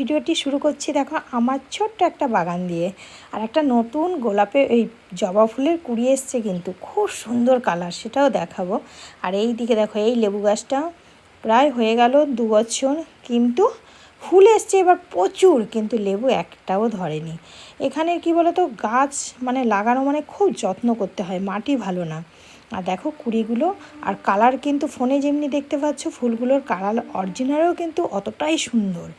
ভিডিওটি শুরু করছি দেখো আমার ছোট্ট একটা বাগান দিয়ে। আর একটা নতুন গোলাপে এই জবা ফুলের কুড়ি এসছে, কিন্তু খুব সুন্দর কালার, সেটাও দেখাবো। আর এই দিকে দেখো এই লেবু গাছটা প্রায় হয়ে গেল 2 বছর, কিন্তু ফুল এসছে এবার প্রচুর, কিন্তু লেবু একটাও ধরেনি। এখানে কি বলতো, গাছ মানে লাগানো মানে খুব যত্ন করতে হয়, মাটি ভালো না। আর দেখো কুড়িগুলো আর কালার, কিন্তু ফোনে যেমনি দেখতে পাচ্ছ ফুলগুলোর কালার অরিজিনালও কিন্তু অতটাই সুন্দর।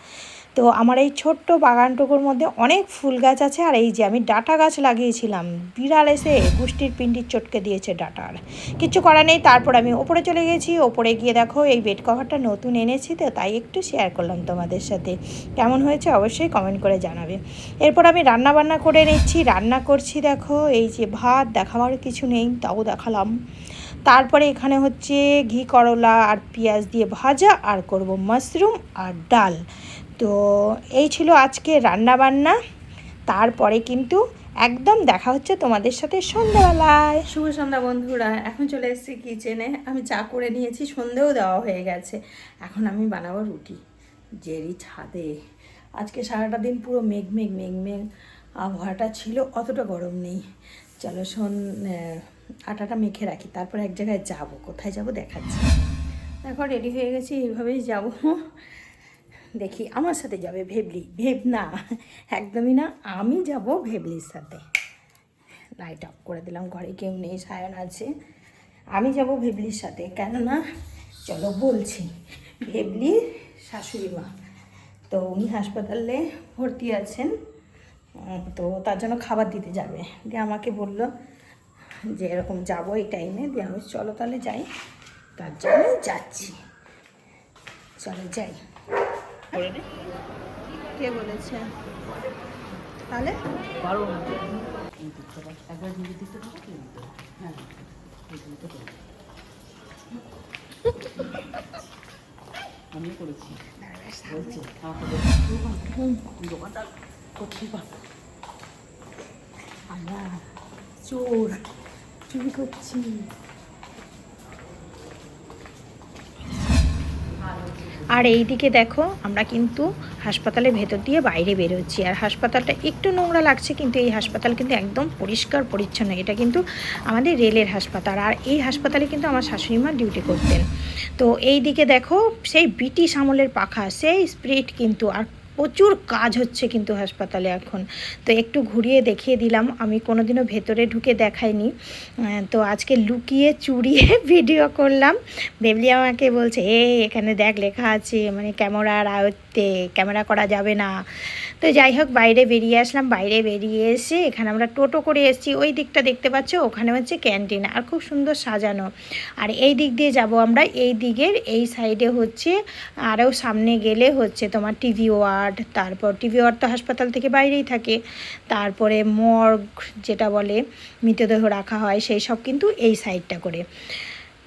তো আমার এই ছোট্ট বাগানটুকুর মধ্যে অনেক ফুল গাছ আছে। আর এই যে আমি ডাঁটা গাছ লাগিয়েছিলাম, বিড়াল এসে গুষ্টির পিন্ডির চটকে দিয়েছে ডাঁটার, কিচ্ছু করার নেই। তারপর আমি ওপরে চলে গেছি, ওপরে গিয়ে দেখো এই বেড কভারটা নতুন এনেছি, তো তাই একটু শেয়ার করলাম তোমাদের সাথে। কেমন হয়েছে অবশ্যই কমেন্ট করে জানাবে। এরপর আমি রান্না বান্না করে নিচ্ছি, রান্না করছি। দেখো এই যে ভাত, দেখাবার কিছু নেই তাও দেখালাম। তারপরে এখানে হচ্ছে ঘি করলা আর পেঁয়াজ দিয়ে ভাজা, আর করব মাশরুম আর ডাল। তো এই ছিল আজকে রান্না বান্না। তারপরে কিন্তু একদম দেখা হচ্ছে তোমাদের সাথে সন্ধ্যাবেলায়। শুভ সন্ধ্যা বন্ধুরা, এখন চলে এসেছি কিচেনে। আমি চা করে নিয়েছি, সন্ধেও দেওয়া হয়ে গেছে। এখন আমি বানাবো রুটি। জেরি ছাদে আজকে সারাটা দিন পুরো মেঘ মেঘ মেঘ মেঘ আবহাওয়াটা ছিল, অতটা গরম নেই। চলো আটাটা মেখে রাখি, তারপর এক জায়গায় যাব। কোথায় যাব দেখাচ্ছি। এখন রেডি হয়ে গেছি, এইভাবেই যাব। দেখি আমার সাথে যাবে ভেবলি, না একদমই না, আমি যাব ভেবলির সাথে। লাইট অফ করে দিলাম, ঘরে কেউ নেই, সায়ন আছে। আমি যাব ভেবলির সাথে, কেননা চলো বলছি, ভেবলির শাশুড়ি মা তো উনি হাসপাতালে ভর্তি আছেন, তো তার জন্য খাবার দিতে যাবে। দিয়ে আমাকে বলল যে এরকম যাবো এই টাইমে, দিয়ে আমি চলো তাহলে যাই, তার জন্য যাচ্ছি। চলো যাই। কে বলেছে তাহলে? আমি করেছি বলছি দোকানটা করতেই পারবো। আমরা চোর, চুরি করছি। আর এই দিকে দেখো আমরা কিন্তু হাসপাতালের ভেতর দিয়ে বাইরে বেরোচ্ছি। আর হাসপাতালটা একটু নোংরা লাগছে, কিন্তু এই হাসপাতাল কিন্তু একদম পরিষ্কার পরিচ্ছন্ন। এটা কিন্তু আমাদের রেলের হাসপাতাল, আর এই হাসপাতালে কিন্তু আমার শাশুড়ি মা ডিউটি করতেন। তো এই দিকে দেখো সেই ব্রিটিশ আমলের পাখা, সেই স্পিরিট কিন্তু। আর প্রচুর কাজ হচ্ছে কিন্তু হাসপাতালে এখন। তো একটু ঘুরিয়ে দেখিয়ে দিলাম, আমি কোনোদিনও ভেতরে ঢুকে দেখাইনি, তো আজকে লুকিয়ে চুরিয়ে ভিডিও করলাম। বেবলি আমাকে বলছে এখানে দেখ লেখা আছে মানে ক্যামেরার আয়ত্তে ক্যামেরা করা যাবে না। তো যাই হোক বাইরে বেরিয়ে আসলাম। বাইরে বেরিয়ে এসে এখানে আমরা টোটো করে এসেছি। ওই দিকটা দেখতে পাচ্ছ, ওখানে হচ্ছে ক্যান্টিন, আর খুব সুন্দর সাজানো। আর এই দিক দিয়ে যাব আমরা, এই দিকের এই সাইডে হচ্ছে আরও সামনে গেলে হচ্ছে তোমার টিভি ওয়ার্ড। তারপর টিভি ওয়ার্ড তো হাসপাতাল থেকে বাইরেই থাকে। তারপরে মর্গ যেটা বলে মৃতদেহ রাখা হয়, সেই সব কিন্তু এই সাইডটা করে।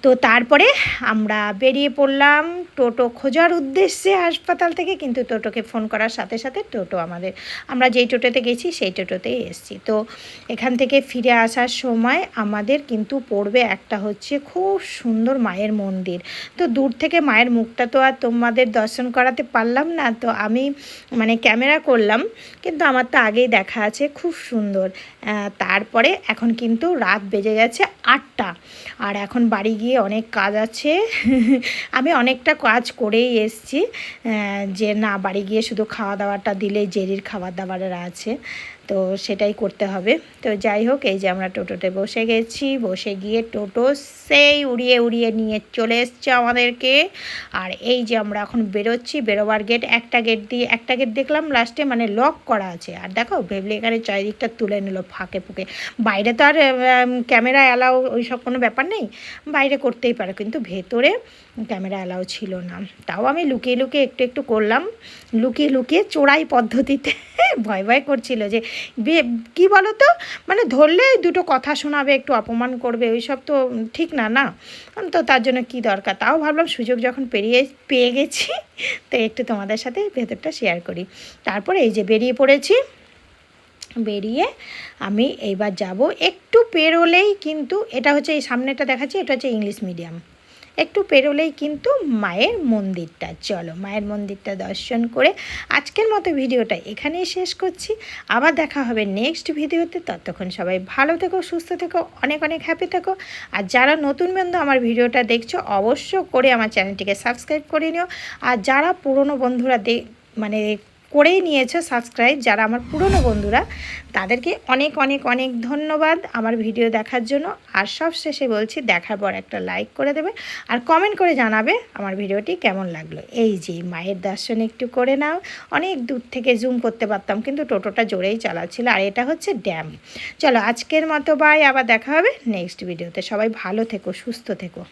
তো তারপরে আমরা বেরিয়ে পড়লাম টোটো খোঁজার উদ্দেশ্যে হাসপাতাল থেকে, কিন্তু টোটোকে ফোন করার সাথে সাথে টোটো আমরা যেই টোটোতে গেছি সেই টোটোতেই এসেছি। তো এখান থেকে ফিরে আসার সময় আমাদের কিন্তু পড়বে একটা হচ্ছে খুব সুন্দর মায়ের মন্দির। তো দূর থেকে মায়ের মুখটা তো আর তোমাদের দর্শন করাতে পারলাম না, তো আমি মানে ক্যামেরা করলাম, কিন্তু আমার তো আগেই দেখা আছে, খুব সুন্দর। তারপরে এখন কিন্তু রাত বেজে গেছে 8টা, আর এখন বাড়ি গিয়ে অনেক কাজ আছে। আমি অনেকটা কাজ করেই এসছি, যে না বাড়ি গিয়ে শুধু খাওয়া দাওয়াটা দিলেই, জেরির খাবার দাবারের আছে, তো সেটাই করতে হবে। তো যাই হোক, এই যে আমরা টোটোতে বসে গেছি, বসে গিয়ে টোটো সেই উড়িয়ে উড়িয়ে নিয়ে চলে এসছে আমাদেরকে। আর এই যে আমরা এখন বেরোচ্ছি, বেরোবার গেট একটা গেট দেখলাম লাস্টে মানে লক করা আছে। আর দেখো ভেবলি এখানে চারিদিকটা তুলে নিল ফাঁকে ফুঁকে। বাইরে তো আর ক্যামেরা অ্যালাউ ওই সব কোনো ব্যাপার নেই, বাইরে করতেই পারে, কিন্তু ভেতরে ক্যামেরা অ্যালাউ ছিল না। তাও আমি লুকিয়ে লুকিয়ে একটু একটু করলাম, লুকিয়ে লুকিয়ে চোরাই পদ্ধতিতে। ভয় ভয় করছিল যে কী বলো তো, মানে ধরলে দুটো কথা শোনাবে, একটু অপমান করবে, ওই সব তো ঠিক না, না। তো তার জন্য কি দরকার, তাও ভাবলাম সুযোগ যখন পেয়ে গেছি, তো একটু তোমাদের সাথে ভেতরটা শেয়ার করি। তারপর এই যে বেরিয়ে পড়েছি। বেরিয়ে আমি এইবার যাব, একটু পেরোলেই কিন্তু এটা হচ্ছে এই সামনেটা দেখাচ্ছি, এটা হচ্ছে ইংলিশ মিডিয়াম। একটু পেরোলেই কিন্তু মায়ের মন্দিরটা। চলো মায়ের মন্দিরটা দর্শন করে আজকের মতো ভিডিওটা এখানেই শেষ করছি। আবার দেখা হবে নেক্সট ভিডিওতে। ততক্ষণ সবাই ভালো থেকো, সুস্থ থেকো, অনেক অনেক হ্যাপি থেকো। আর যারা নতুন বন্ধু আমার ভিডিওটা দেখছো অবশ্য করে আমার চ্যানেলটিকে সাবস্ক্রাইব করে নিও। আর যারা পুরনো বন্ধুরা মানে করেই নিয়েছো সাবস্ক্রাইব, যারা আমার পুরনো বন্ধুরা তাদেরকে অনেক অনেক অনেক ধন্যবাদ আমার ভিডিও দেখার জন্য। আর সব শেষে বলছি দেখার পর একটা লাইক করে দেবে আর কমেন্ট করে জানাবে আমার ভিডিওটি কেমন লাগলো। এই যে মায়ের দর্শন একটু করে নাও। অনেক দূর থেকে জুম করতে পারতাম কিন্তু টোটোটা জোরেই চালাচ্ছিল। আর এটা হচ্ছে ড্যাম। চলো আজকের মতো বাই, আবার দেখা হবে নেক্সট ভিডিওতে। সবাই ভালো থেকো, সুস্থ থেকো।